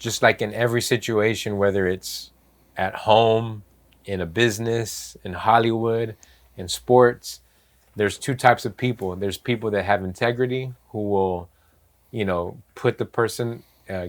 just like in every situation, whether it's at home, in a business, in Hollywood, in sports, there's two types of people. There's people that have integrity who will, put the person,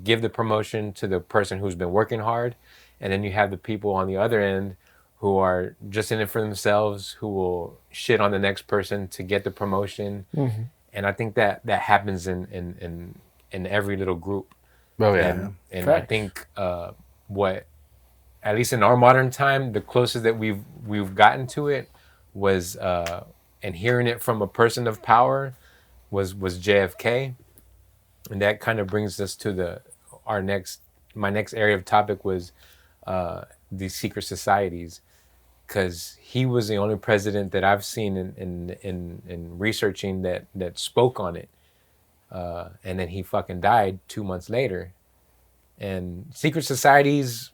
give the promotion to the person who's been working hard. And then you have the people on the other end who are just in it for themselves, who will shit on the next person to get the promotion. Mm-hmm. And I think that happens in every little group. Oh, yeah. And I think what, at least in our modern time, the closest that we've gotten to it was, and hearing it from a person of power was JFK. And that kind of brings us to my next area of topic was the secret societies, because he was the only president that I've seen in researching that spoke on it. And then he fucking died 2 months later. And secret societies,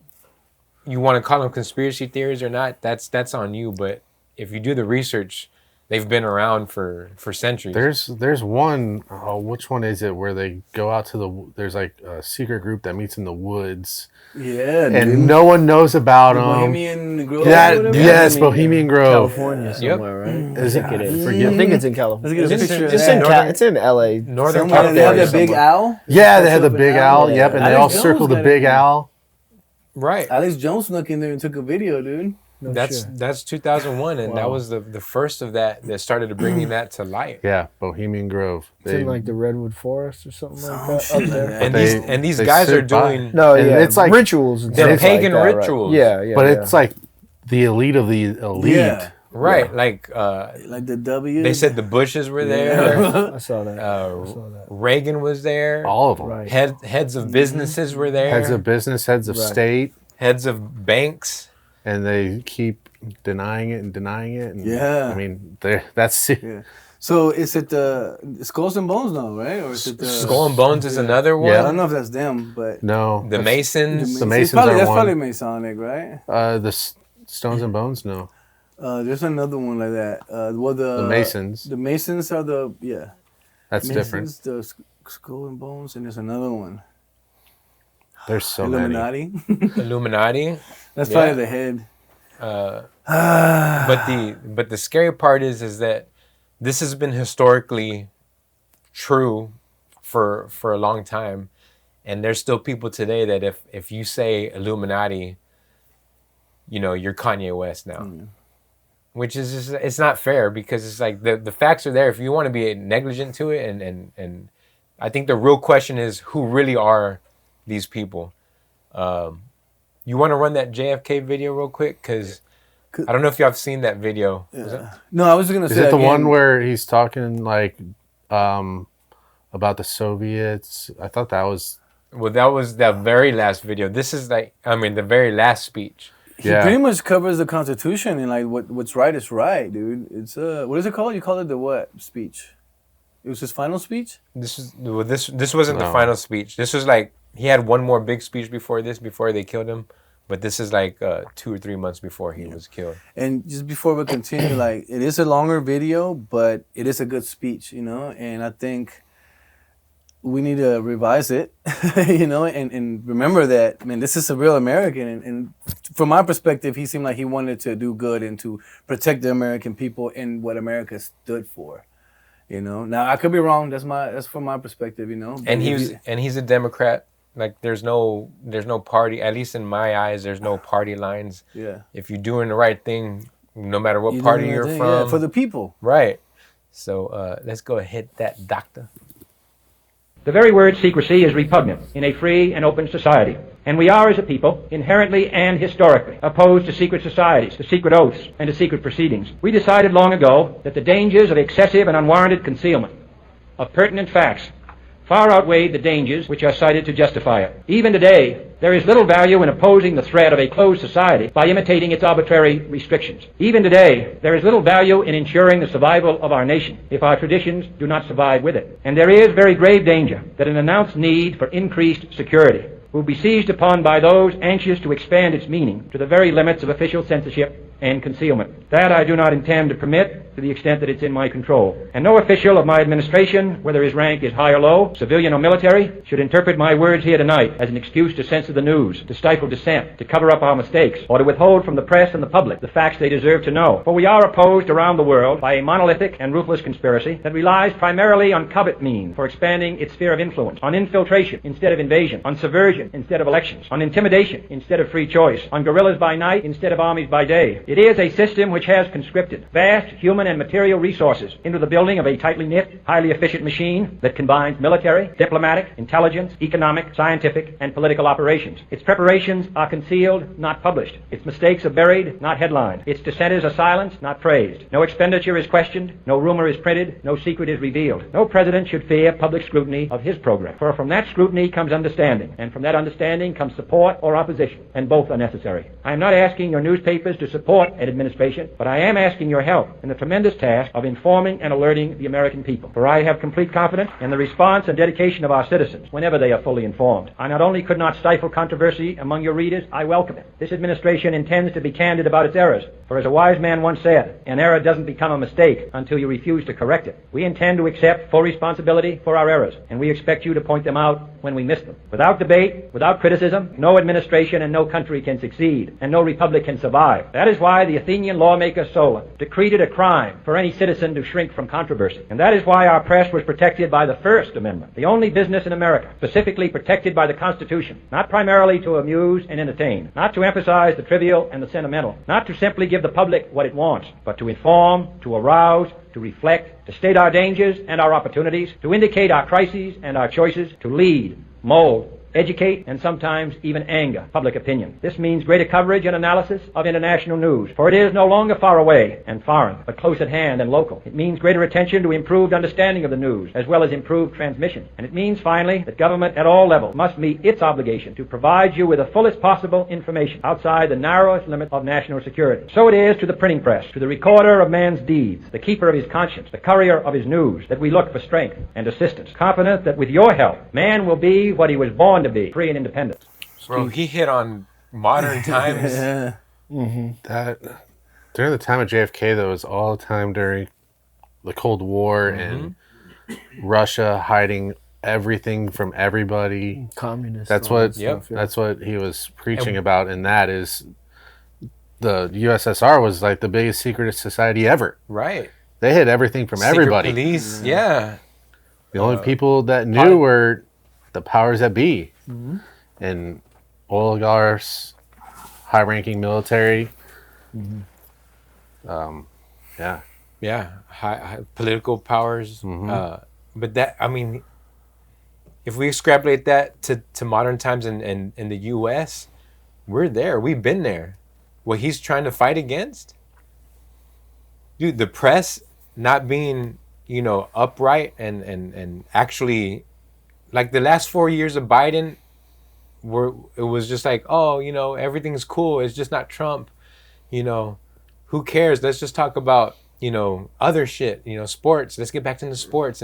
you want to call them conspiracy theories or not, that's on you. But if you do the research, they've been around for centuries. There's one, which one is it, where they go out to there's like a secret group that meets in the woods. Yeah, and dude. no one knows about them. Bohemian Grove. Yes, Bohemian Grove. California somewhere, right? Is it? I think it is. Forget. I think it's in California. It's in LA. Northern California. They have the big owl. Yeah, they had the big owl. Yep, and they all circle the big owl. Right. Alex Jones snuck in there and took a video, dude. No, that's 2001, and that was the first of that started bringing that to light. Yeah, Bohemian Grove. It's in like the Redwood Forest or something like that up there. And these guys are doing it's like rituals and they're stuff pagan like that, rituals. Right? Yeah, but it's like the elite of the elite. Yeah. Right, yeah. like the W. They said the Bushes were there. I saw that. Reagan was there. All of them. Right. Heads of businesses were there. Heads of business, heads of state, heads of banks. And they keep denying it. And, yeah. I mean, that's it. Yeah. So is it the Skulls and Bones now, right? Or is it the Skull and Bones is another one? Yeah. I don't know if that's them, but no. The Masons. The Masons that's are probably one. Masonic, right? The Stones and Bones, no. There's another one like that. The Masons. The Masons are That's Masons, different. The Skull and Bones, and there's another one. There's so Illuminati. Illuminati. That's probably the head. But the scary part is that this has been historically true for a long time, and there's still people today that if you say Illuminati, you're Kanye West now, which is just, it's not fair, because it's like the facts are there. If you want to be negligent to it, and I think the real question is, who really are these people? You want to run that JFK video real quick? Because I don't know if y'all have seen that video. Yeah. No, I was going to say. Is it the one where he's talking like about the Soviets? I thought that was. Well, that was the very last video. This is the very last speech. He pretty much covers the Constitution and like what's right is right, dude. It's what is it called? You call it the what speech? It was his final speech? This wasn't the final speech. This was like, he had one more big speech before they killed him. But this is like 2 or 3 months before he was killed. And just before we continue, like, it is a longer video, but it is a good speech, And I think we need to revise it, and remember that, man, this is a real American. And from my perspective, he seemed like he wanted to do good and to protect the American people and what America stood for. Now I could be wrong. That's from my perspective. But and he's a Democrat. Like there's no party. At least in my eyes, there's no party lines. Yeah. If you're doing the right thing, no matter what party you're from, for the people. Right. So let's go and hit that, doctor. The very word secrecy is repugnant in a free and open society. And we are, as a people, inherently and historically opposed to secret societies, to secret oaths, and to secret proceedings. We decided long ago that the dangers of excessive and unwarranted concealment of pertinent facts far outweighed the dangers which are cited to justify it. Even today, there is little value in opposing the threat of a closed society by imitating its arbitrary restrictions. Even today, there is little value in ensuring the survival of our nation if our traditions do not survive with it. And there is very grave danger that an announced need for increased security will be seized upon by those anxious to expand its meaning to the very limits of official censorship and concealment. That I do not intend to permit to the extent that it's in my control. And no official of my administration, whether his rank is high or low, civilian or military, should interpret my words here tonight as an excuse to censor the news, to stifle dissent, to cover up our mistakes, or to withhold from the press and the public the facts they deserve to know. For we are opposed around the world by a monolithic and ruthless conspiracy that relies primarily on covert means for expanding its sphere of influence, on infiltration instead of invasion, on subversion instead of elections, on intimidation instead of free choice, on guerrillas by night instead of armies by day. It is a system which has conscripted vast human and material resources into the building of a tightly knit, highly efficient machine that combines military, diplomatic, intelligence, economic, scientific, and political operations. Its preparations are concealed, not published. Its mistakes are buried, not headlined. Its dissenters are silenced, not praised. No expenditure is questioned, no rumor is printed, no secret is revealed. No president should fear public scrutiny of his program, for from that scrutiny comes understanding, and from that understanding comes support or opposition, and both are necessary. I am not asking your newspapers to support an administration, but I am asking your help in the tremendous task of informing and alerting the American people, for I have complete confidence in the response and dedication of our citizens whenever they are fully informed. I not only could not stifle controversy among your readers, I welcome it. This administration intends to be candid about its errors, for as a wise man once said, an error doesn't become a mistake until you refuse to correct it. We intend to accept full responsibility for our errors, and we expect you to point them out when we miss them. Without debate, without criticism, no administration and no country can succeed, and no republic can survive. That is why the Athenian lawmaker Solon decreed it a crime for any citizen to shrink from controversy. And that is why our press was protected by the First Amendment, the only business in America specifically protected by the Constitution, not primarily to amuse and entertain, not to emphasize the trivial and the sentimental, not to simply give the public what it wants, but to inform, to arouse, to reflect, to state our dangers and our opportunities, to indicate our crises and our choices, to lead, mold, educate, and sometimes even anger public opinion. This means greater coverage and analysis of international news, for it is no longer far away and foreign, but close at hand and local. It means greater attention to improved understanding of the news, as well as improved transmission. And it means, finally, that government at all levels must meet its obligation to provide you with the fullest possible information outside the narrowest limit of national security. So it is to the printing press, to the recorder of man's deeds, the keeper of his conscience, the courier of his news, that we look for strength and assistance, confident that with your help, man will be what he was born to be, free and independent. Bro, he hit on modern times. Yeah. That during the time of JFK, though, was all the time during the Cold War and Russia hiding everything from everybody. Communist. That's all what. that stuff, yeah. That's what he was preaching about, and that is the USSR was like the biggest secret society ever. Right. They hid everything from Secret everybody. police, yeah. The only people that knew were the powers that be, and oligarchs, high-ranking military. Yeah. High political powers. But that, I mean, if we extrapolate that to modern times in the U.S., we're there. We've been there. What he's trying to fight against, dude, the press not being, upright and actually, like the last 4 years of Biden, it was just like, oh, everything's cool. It's just not Trump. Who cares? Let's just talk about, other shit, sports. Let's get back into sports.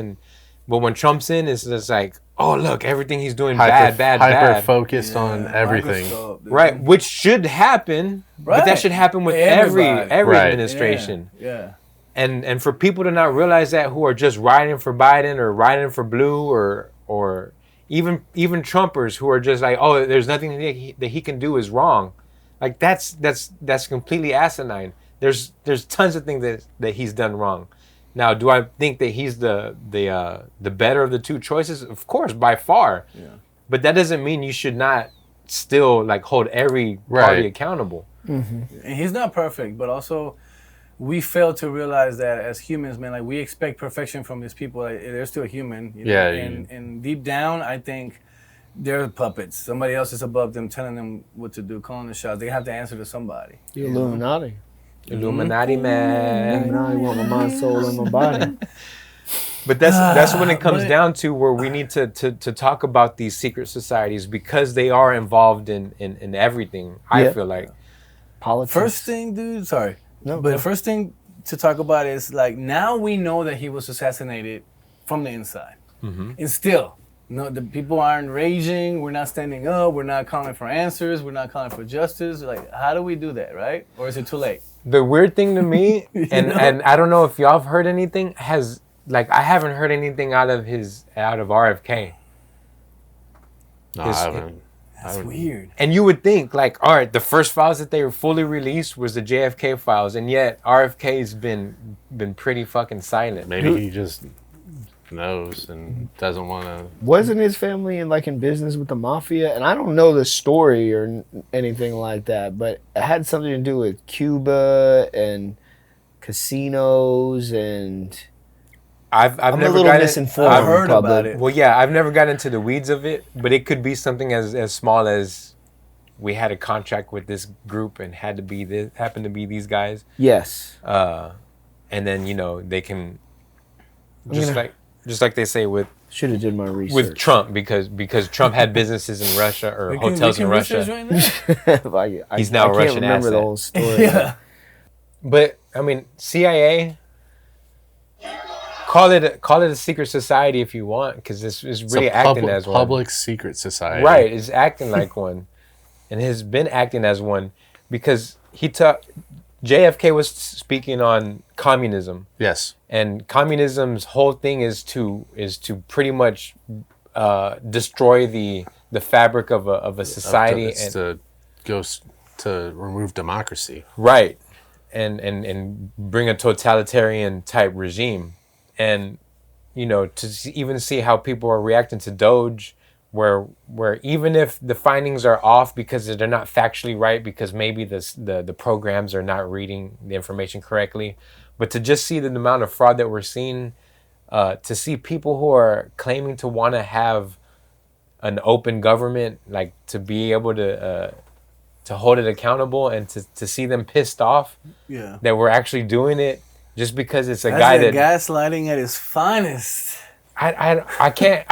But when Trump's in, it's just like, oh, look, everything he's doing bad. Hyper focused on everything. Right, which should happen, but that should happen with every administration. Yeah. And for people to not realize that, who are just riding for Biden or riding for blue or even Trumpers who are just like, oh, there's nothing that he can do is wrong. Like that's completely asinine. There's tons of things that he's done wrong. Now, do I think that he's the better of the two choices? Of course, by far. Yeah. But that doesn't mean you should not still like hold every party accountable. And he's not perfect, but also we fail to realize that as humans, man, like we expect perfection from these people. Like, they're still human. And deep down, I think they're puppets. Somebody else is above them, telling them what to do, calling the shots. They have to answer to somebody. The Illuminati. Illuminati, man. Illuminati want my mind, soul, and my body. But that's when it comes down to where we need to talk about these secret societies, because they are involved in everything. I feel like politics. First thing, dude. Sorry, the first thing to talk about is like now we know that he was assassinated from the inside, and still No, the people aren't raging. We're not standing up. We're not calling for answers. We're not calling for justice. Like, how do we do that, right? Or is it too late? The weird thing to me, and I don't know if y'all have heard anything, I haven't heard anything out of RFK. No, I haven't. That's weird. And you would think, like, all right, the first files that they were fully released was the JFK files, and yet RFK's been pretty fucking silent. Maybe he just knows and doesn't want to. Wasn't his family in business with the mafia? And I don't know the story or anything like that, but it had something to do with Cuba and casinos and. I'm never a little misinformed. I've heard about it. Well, yeah, I've never got into the weeds of it, but it could be something as small as we had a contract with this group and happened to be these guys. Yes. And then they can just like they say with should have did my research with Trump because Trump had businesses in Russia or hotels in Russia. Right now? He's now a Russian I can't remember asset. the whole story. Yeah. But I mean, CIA. Call it a secret society if you want, because it's really acting as one. Public secret society. Right, it's acting like one, and has been acting as one, because JFK was speaking on communism. Yes. And communism's whole thing is to pretty much destroy the fabric of a society to remove democracy. Right, and bring a totalitarian type regime. And to even see how people are reacting to Doge, where even if the findings are off because they're not factually right, because maybe the programs are not reading the information correctly, but to just see the amount of fraud that we're seeing, to see people who are claiming to want to have an open government, like to be able to hold it accountable, and to see them pissed off that we're actually doing it. Just because it's That's guy that gaslighting at its finest. I can't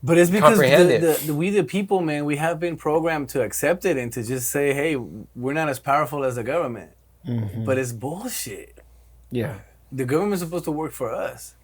But it's because comprehend it. we the people, man, we have been programmed to accept it and to just say, hey, we're not as powerful as the government. Mm-hmm. But it's bullshit. Yeah. The government's supposed to work for us.